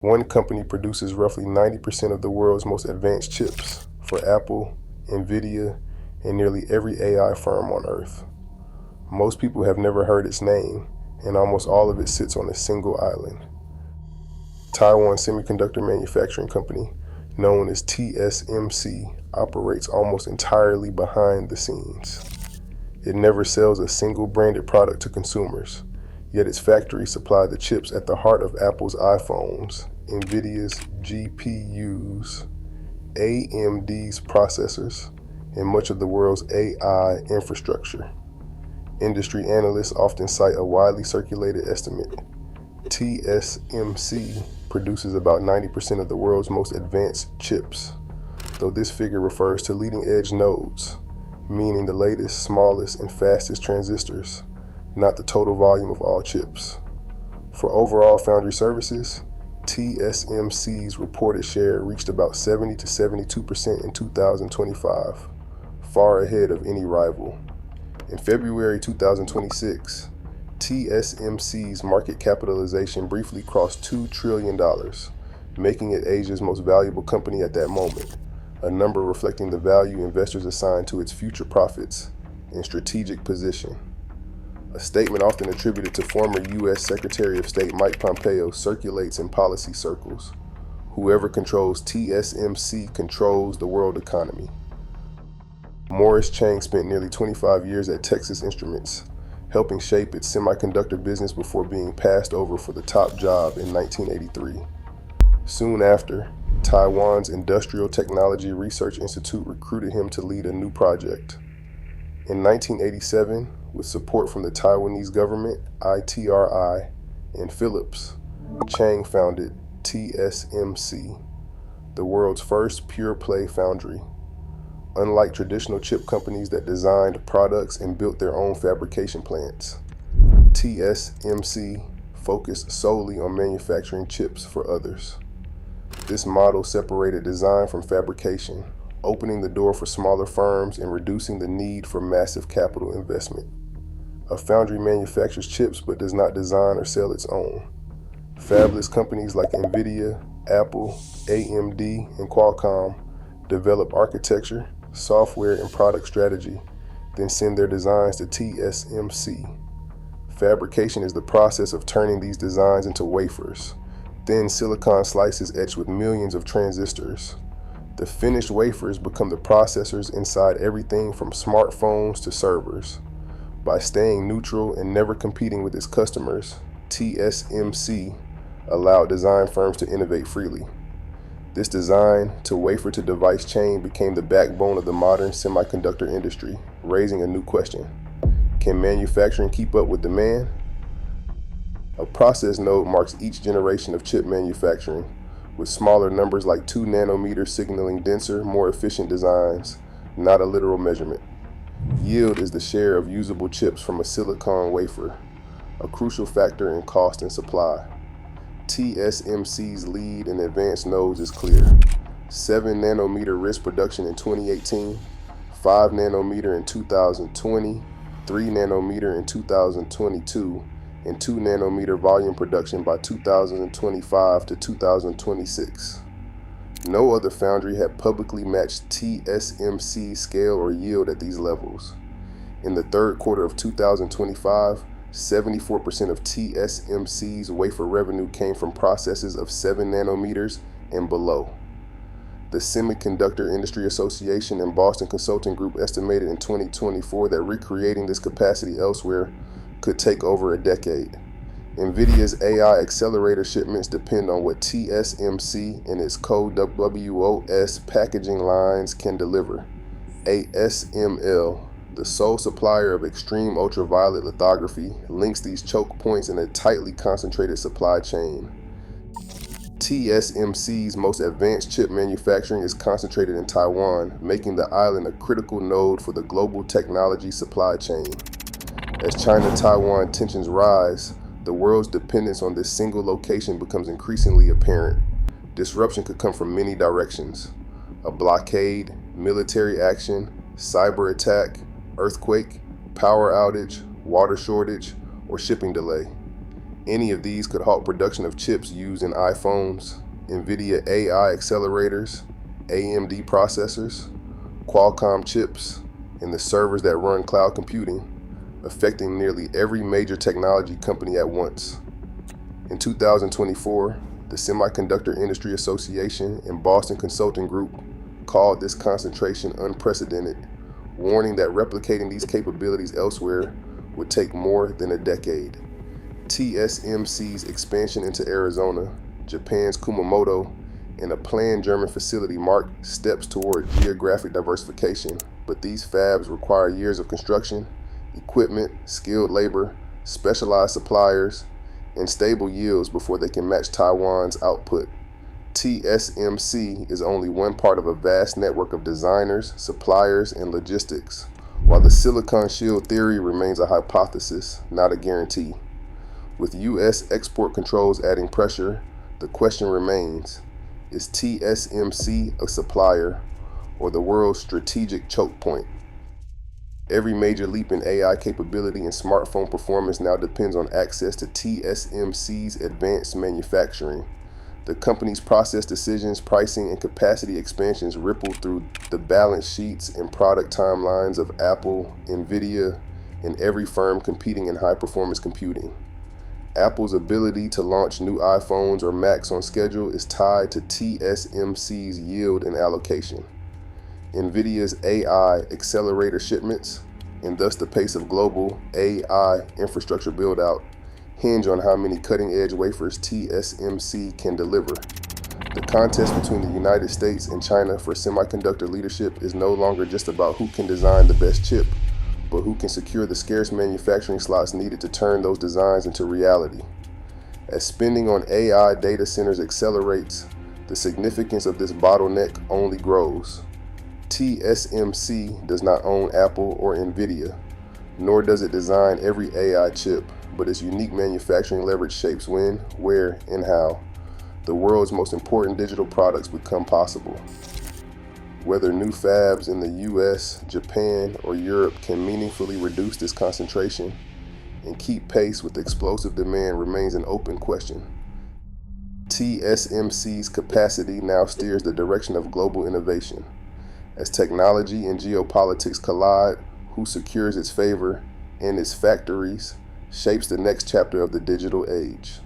One company produces roughly 90% of the world's most advanced chips for Apple, NVIDIA, and nearly every AI firm on Earth. Most people have never heard its name, and almost all of it sits on a single island. Taiwan Semiconductor Manufacturing Company, known as TSMC, operates almost entirely behind the scenes. It never sells a single branded product to consumers, yet its factories supply the chips at the heart of Apple's iPhones, NVIDIA's GPUs, AMD's processors, and much of the world's AI infrastructure. Industry analysts often cite a widely circulated estimate. TSMC produces about 90% of the world's most advanced chips, though this figure refers to leading-edge nodes, meaning the latest, smallest, and fastest transistors, not the total volume of all chips. For overall foundry services, TSMC's reported share reached about 70 to 72% in 2025, far ahead of any rival. In February 2026, TSMC's market capitalization briefly crossed $2 trillion, making it Asia's most valuable company at that moment, a number reflecting the value investors assign to its future profits and strategic position. A statement often attributed to former U.S. Secretary of State Mike Pompeo circulates in policy circles. Whoever controls TSMC controls the world economy. Morris Chang spent nearly 25 years at Texas Instruments, helping shape its semiconductor business before being passed over for the top job in 1983. Soon after, Taiwan's Industrial Technology Research Institute recruited him to lead a new project. In 1987, with support from the Taiwanese government, ITRI, and Philips, Chang founded TSMC, the world's first pure-play foundry. Unlike traditional chip companies that designed products and built their own fabrication plants, TSMC focused solely on manufacturing chips for others. This model separated design from fabrication, opening the door for smaller firms and reducing the need for massive capital investment. A foundry manufactures chips but does not design or sell its own. Fabless companies like NVIDIA, Apple, AMD, and Qualcomm develop architecture, software, and product strategy, then send their designs to TSMC. Fabrication is the process of turning these designs into wafers, thin silicon slices etched with millions of transistors. The finished wafers become the processors inside everything from smartphones to servers. By staying neutral and never competing with its customers, TSMC allowed design firms to innovate freely. This design-to-wafer-to-device chain became the backbone of the modern semiconductor industry, raising a new question. Can manufacturing keep up with demand? A process node marks each generation of chip manufacturing, with smaller numbers like 2 nanometers signaling denser, more efficient designs, not a literal measurement. Yield is the share of usable chips from a silicon wafer, a crucial factor in cost and supply. TSMC's lead in advanced nodes is clear. 7 nanometer risk production in 2018, 5 nanometer in 2020, 3 nanometer in 2022, and 2 nanometer volume production by 2025 to 2026. No other foundry had publicly matched TSMC's scale or yield at these levels. In the third quarter of 2025, 74% of TSMC's wafer revenue came from processes of 7 nanometers and below. The Semiconductor Industry Association and Boston Consulting Group estimated in 2024 that recreating this capacity elsewhere could take over a decade. NVIDIA's AI accelerator shipments depend on what TSMC and its CoWoS packaging lines can deliver. ASML, the sole supplier of extreme ultraviolet lithography, links these choke points in a tightly concentrated supply chain. TSMC's most advanced chip manufacturing is concentrated in Taiwan, making the island a critical node for the global technology supply chain. As China-Taiwan tensions rise, the world's dependence on this single location becomes increasingly apparent. Disruption could come from many directions: a blockade, military action, cyber attack, earthquake, power outage, water shortage, or shipping delay. Any of these could halt production of chips used in iPhones, NVIDIA AI accelerators, AMD processors, Qualcomm chips, and the servers that run cloud computing, affecting nearly every major technology company at once. In 2024, the Semiconductor Industry Association and Boston Consulting Group called this concentration unprecedented, warning that replicating these capabilities elsewhere would take more than a decade. TSMC's expansion into Arizona, Japan's Kumamoto, and a planned German facility mark steps toward geographic diversification, but these fabs require years of construction, equipment, skilled labor, specialized suppliers, and stable yields before they can match Taiwan's output. TSMC is only one part of a vast network of designers, suppliers, and logistics, while the silicon shield theory remains a hypothesis, not a guarantee. With U.S. export controls adding pressure, the question remains, is TSMC a supplier or the world's strategic choke point? Every major leap in AI capability and smartphone performance now depends on access to TSMC's advanced manufacturing. The company's process decisions, pricing, and capacity expansions ripple through the balance sheets and product timelines of Apple, NVIDIA, and every firm competing in high-performance computing. Apple's ability to launch new iPhones or Macs on schedule is tied to TSMC's yield and allocation. NVIDIA's AI accelerator shipments, and thus the pace of global AI infrastructure build-out, hinge on how many cutting-edge wafers TSMC can deliver. The contest between the United States and China for semiconductor leadership is no longer just about who can design the best chip, but who can secure the scarce manufacturing slots needed to turn those designs into reality. As spending on AI data centers accelerates, the significance of this bottleneck only grows. TSMC does not own Apple or NVIDIA, nor does it design every AI chip, but its unique manufacturing leverage shapes when, where, and how the world's most important digital products become possible. Whether new fabs in the US, Japan, or Europe can meaningfully reduce this concentration and keep pace with explosive demand remains an open question. TSMC's capacity now steers the direction of global innovation. As technology and geopolitics collide, who secures its favor and its factories shapes the next chapter of the digital age.